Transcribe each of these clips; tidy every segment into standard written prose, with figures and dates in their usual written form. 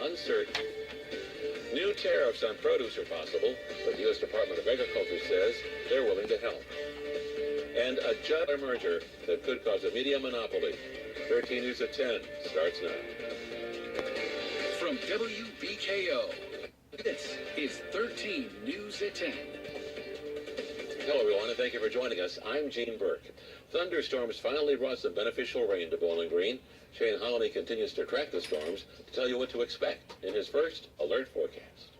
uncertain. New tariffs on produce are possible, but the U.S. Department of Agriculture says they're willing to help. And a judge merger that could cause a media monopoly. 13 News at 10 starts now. From WBKO, this is 13 News at 10. Hello, everyone, and thank you for joining us. I'm Gene Burke. Thunderstorms finally brought some beneficial rain to Bowling Green. Shane Hollendie continues to track the storms to tell you what to expect in his first alert forecast.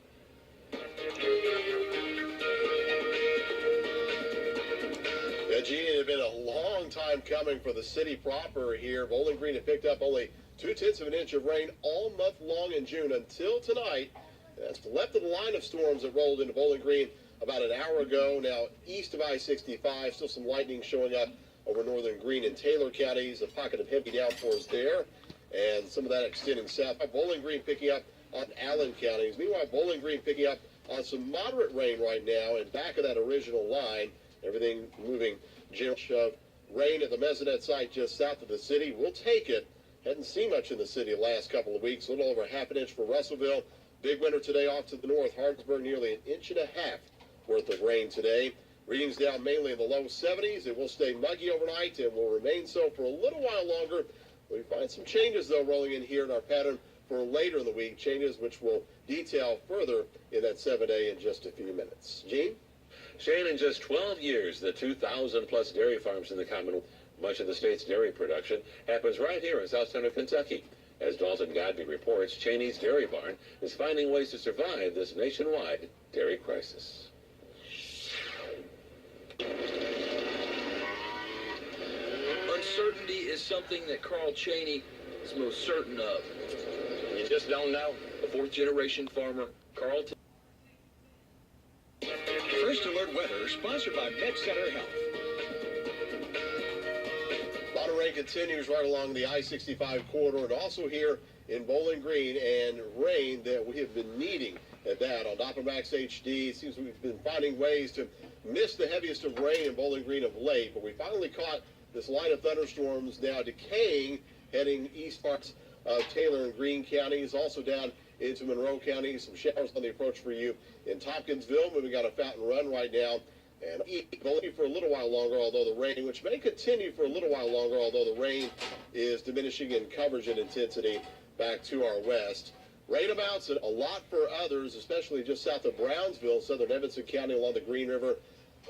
Yeah, Gene, it had been a long time coming for the city proper here. Bowling Green had picked up only 0.2 of an inch of rain all month long in June until tonight. That's left of the line of storms that rolled into Bowling Green about an hour ago. Now east of I-65, still some lightning showing up over northern Greene and Taylor counties. A pocket of heavy downpours there, and some of that extending south. Bowling Green picking up on Allen counties. Meanwhile, Bowling Green picking up on some moderate rain right now, and back of that original line, everything moving general rain at the Mesonet site just south of the city. We'll take it. Hadn't seen much in the city the last couple of weeks. A little over half an inch for Russellville. Big winter today off to the north. Hardsburg nearly an inch and a half worth of rain today. Readings down mainly in the low 70s. It will stay muggy overnight and will remain so for a little while longer. We find some changes, though, rolling in here in our pattern for later in the week. Changes which we'll detail further in that 7-day in just a few minutes. Gene? Shane, in just 12 years, the 2,000-plus dairy farms in the Commonwealth, much of the state's dairy production, happens right here in South Central Kentucky. As Dalton Godby reports, Cheney's Dairy Barn is finding ways to survive this nationwide dairy crisis. Uncertainty is something that Carl Cheney is most certain of. You just don't know. The fourth-generation farmer, Carl. First Alert Weather, sponsored by MedCenter Health. A lot of rain continues right along the I-65 corridor and also here in Bowling Green, and rain that we have been needing at that. On Doppler Max HD, it seems we've been finding ways to miss the heaviest of rain in Bowling Green of late, but we finally caught this line of thunderstorms now decaying, heading east parts of Taylor and Greene counties, also down into Monroe County. Some showers on the approach for you in Tompkinsville, moving out of Fountain Run right now. And Bowling for a little while longer, although the rain, which may continue for a little while longer, although the rain is diminishing in coverage and intensity back to our west. Rain amounts a lot for others, especially just south of Brownsville, southern Evanston County along the Green River.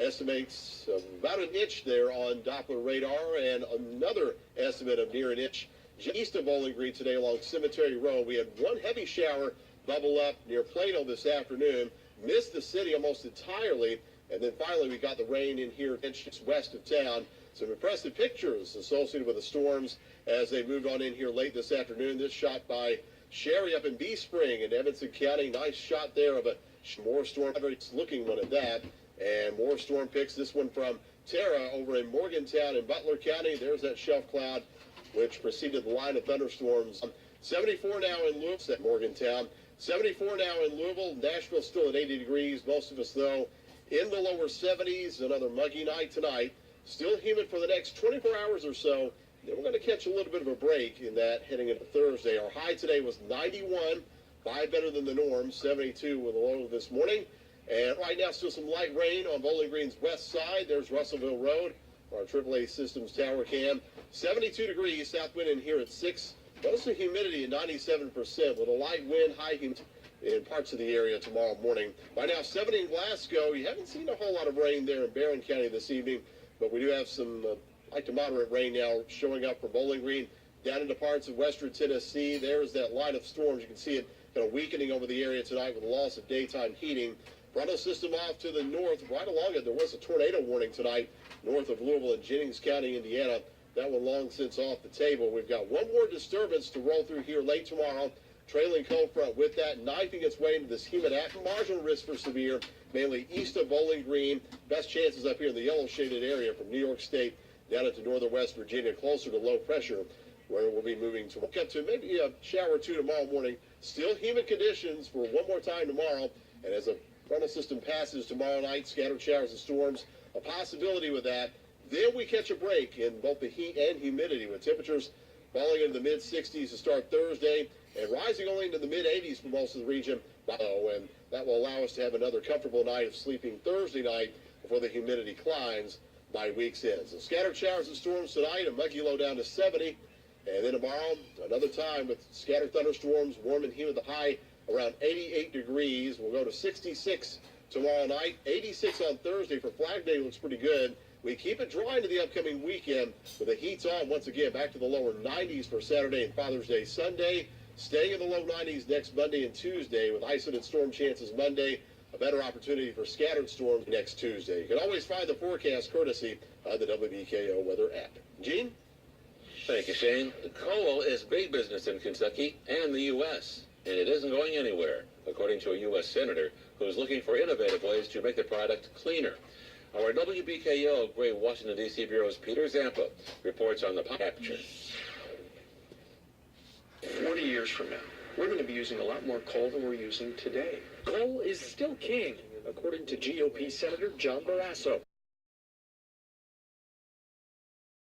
Estimates about an inch there on Doppler radar, and another estimate of near an inch east of Bowling Green today along Cemetery Road. We had one heavy shower bubble up near Plano this afternoon, missed the city almost entirely, and then finally we got the rain in here inches west of town. Some impressive pictures associated with the storms as they moved on in here late this afternoon. This shot by Sherry up in Bee Spring in Evanston County. Nice shot there of a more storm, very looking one at that. And more storm pics. This one from Tara over in Morgantown in Butler County. There's that shelf cloud which preceded the line of thunderstorms. 74 now in Louisville at Morgantown. 74 now in Louisville. Nashville still at 80 degrees. Most of us, though, in the lower 70s. Another muggy night tonight. Still humid for the next 24 hours or so. Then we're going to catch a little bit of a break in that heading into Thursday. Our high today was 91, 5 better than the norm, 72 with a low this morning. And right now, still some light rain on Bowling Green's west side. There's Russellville Road, our AAA Systems tower cam. 72 degrees, south wind in here at 6. Notice the humidity at 97% with a light wind, high humidity in parts of the area tomorrow morning. Right now, 70 in Glasgow. You haven't seen a whole lot of rain there in Barron County this evening, but we do have some light to moderate rain now showing up for Bowling Green down into parts of western Tennessee. There's that line of storms. You can see it kind of weakening over the area tonight with the loss of daytime heating. Frontal system off to the north. Right along it, there was a tornado warning tonight north of Louisville in Jennings County, Indiana. That one long since off the table. We've got one more disturbance to roll through here late tomorrow. Trailing cold front with that, knifing its way into this humid marginal risk for severe, mainly east of Bowling Green. Best chances up here in the yellow shaded area from New York State down into northern West Virginia, closer to low pressure, where we'll be moving to up to maybe a shower or two tomorrow morning. Still humid conditions for one more time tomorrow. And as a frontal system passes tomorrow night, scattered showers and storms, a possibility with that. Then we catch a break in both the heat and humidity with temperatures falling into the mid-60s to start Thursday. and rising only into the mid-80s for most of the region. And that will allow us to have another comfortable night of sleeping Thursday night before the humidity climbs by week's end. So scattered showers and storms tonight, a muggy low down to 70. And then tomorrow, another time with scattered thunderstorms, warm and humid, the high around 88 degrees. We'll go to 66 tomorrow night. 86 on Thursday for Flag Day looks pretty good. We keep it dry into the upcoming weekend with the heats on once again back to the lower 90s for Saturday and Father's Day Sunday. Staying in the low 90s next Monday and Tuesday with isolated storm chances Monday. A better opportunity for scattered storms next Tuesday. You can always find the forecast courtesy of the WBKO weather app. Gene? Thank you, Shane. Coal is big business in Kentucky and the U.S., and it isn't going anywhere, according to a U.S. senator who's looking for innovative ways to make the product cleaner. Our WBKO Great Washington, D.C. Bureau's Peter Zampa reports on the capture. 40 years from now, we're going to be using a lot more coal than we're using today. Coal is still king, according to GOP Senator John Barrasso.